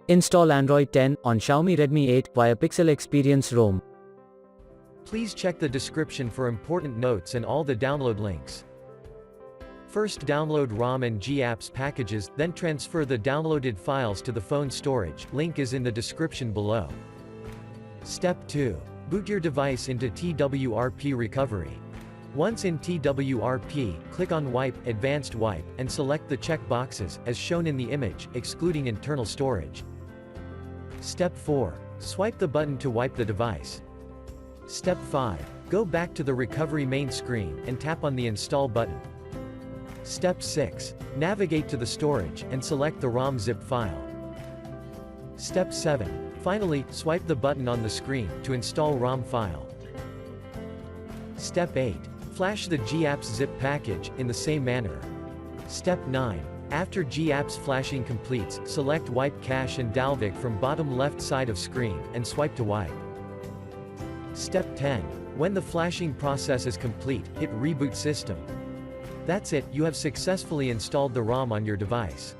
Install Android 10 on Xiaomi Redmi 8 via Pixel Experience ROM. Please check the description for important notes and all the download links. First, download ROM and GApps packages, then transfer the downloaded files to the phone storage. Link is in the description below. Step 2. Boot your device into TWRP recovery. Once in TWRP, click on Wipe, Advanced Wipe, and select the check boxes, as shown in the image, excluding internal storage. Step 4. Swipe the button to wipe the device. Step 5. Go back to the recovery main screen, and tap on the Install button. Step 6. Navigate to the storage, and select the ROM zip file. Step 7. Finally, swipe the button on the screen, to install ROM file. Step 8. Flash the GApps zip package, in the same manner. Step 9. After GApps flashing completes, select Wipe Cache and dalvik from bottom left side of screen, and swipe to wipe. Step 10. When the flashing process is complete, hit Reboot System. That's it, you have successfully installed the ROM on your device.